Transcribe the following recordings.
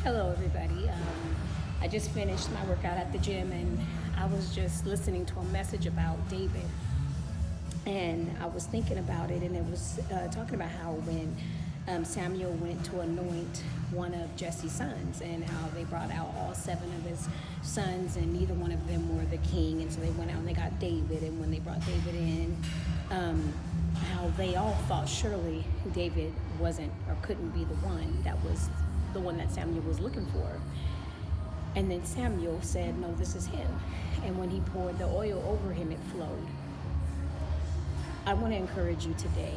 Hello, everybody. I just finished my workout at the gym, and I was just listening to a message about David. And I was thinking about it, and it was talking about how when Samuel went to anoint one of Jesse's sons, and how they brought out all seven of his sons, and neither one of them were the king. And so they went out and they got David, and when they brought David in, how they all thought surely David wasn't or couldn't be the one that was the one that Samuel was looking for. And then Samuel said, no, this is him. And when he poured the oil over him, it flowed. I want to encourage you today.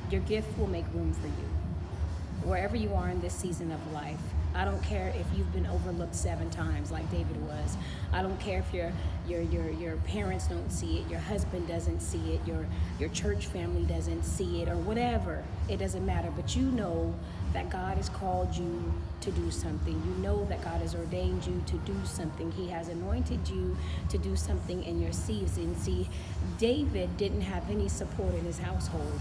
Your gift will make room for you. Wherever you are in this season of life, I don't care if you've been overlooked 7 times like David was. I don't care if your parents don't see it, your husband doesn't see it, your church family doesn't see it, or whatever. It doesn't matter. But you know that God has called you to do something. You know that God has ordained you to do something. He has anointed you to do something in your season. See, David didn't have any support in his household.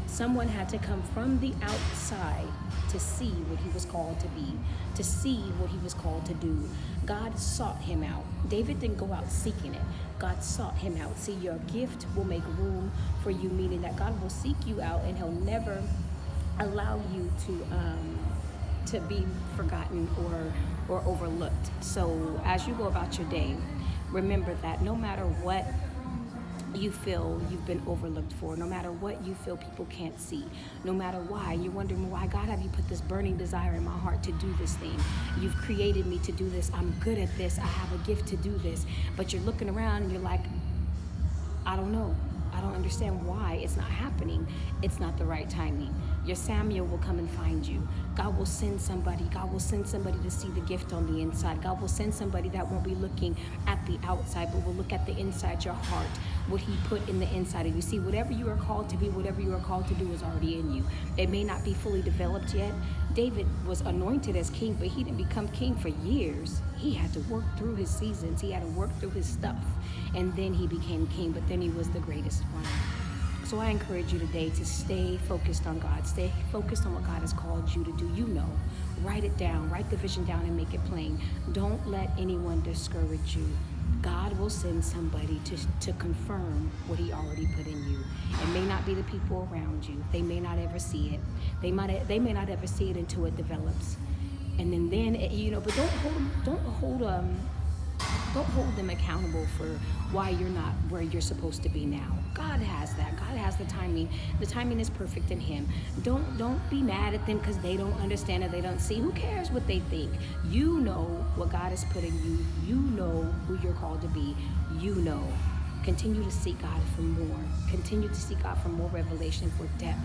Someone had to come from the outside to see what he was called to be, to see what he was called to do. God sought him out. David didn't go out seeking it. God sought him out. See, your gift will make room for you, meaning that God will seek you out, and he'll never allow you to be forgotten or overlooked. So as you go about your day, remember that no matter what you feel you've been overlooked for, no matter what you feel people can't see, no matter why you're wondering, why God have you put this burning desire in my heart to do this thing? You've created me to do this. I'm good at this. I have a gift to do this. But you're looking around and you're like, I don't know. I don't understand why it's not happening. It's not the right timing. Your Samuel will come and find you. God will send somebody. God will send somebody to see the gift on the inside. God will send somebody that won't be looking at the outside, but will look at the inside, your heart, what he put in the inside of you. See, whatever you are called to be, whatever you are called to do is already in you. It may not be fully developed yet. David was anointed as king, but he didn't become king for years. He had to work through his seasons. He had to work through his stuff. And then he became king, but then he was the greatest one. So I encourage you today to stay focused on God. Stay focused on what God has called you to do. You know, write it down, write the vision down and make it plain. Don't let anyone discourage you. God will send somebody to confirm what he already put in you. It may not be the people around you. They may not ever see it. They may not ever see it until it develops. And then but don't hold them accountable for why you're not where you're supposed to be now. God has that. God has the timing. The timing is perfect in him. Don't be mad at them because they don't understand it. They don't see. Who cares what they think? You know what God has put in you. You know who you're called to be. You know. Continue to seek God for more. Continue to seek God for more revelation, for depth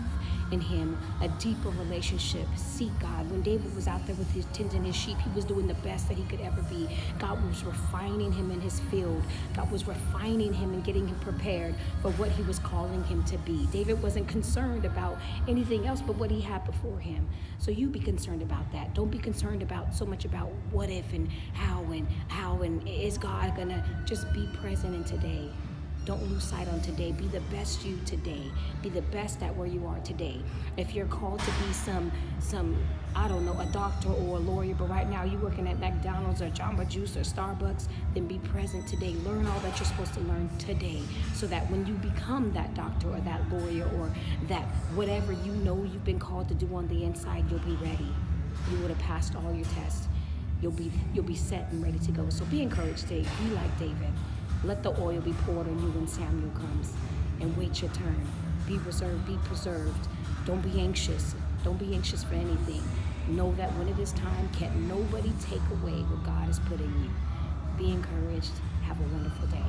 in him, a deeper relationship. Seek God. When David was out there with his tending his sheep, he was doing the best that he could ever be. God was refining him in his field. God was refining him and getting him prepared for what he was calling him to be. David wasn't concerned about anything else but what he had before him. So you be concerned about that. Don't be concerned about so much about what if and how and is God gonna. Just be present in today. Don't lose sight on today. Be the best you today. Be the best at where you are today. If you're called to be some I don't know, a doctor or a lawyer, but right now you're working at McDonald's or Jamba Juice or Starbucks, then be present today. Learn all that you're supposed to learn today, so that when you become that doctor or that lawyer or that whatever you know you've been called to do on the inside, you'll be ready. You would have passed all your tests. You'll be set and ready to go. So be encouraged today. Be like David. Let the oil be poured on you when Samuel comes, and wait your turn. Be reserved, be preserved. Don't be anxious. Don't be anxious for anything. Know that when it is time, can't nobody take away what God has put in you. Be encouraged. Have a wonderful day.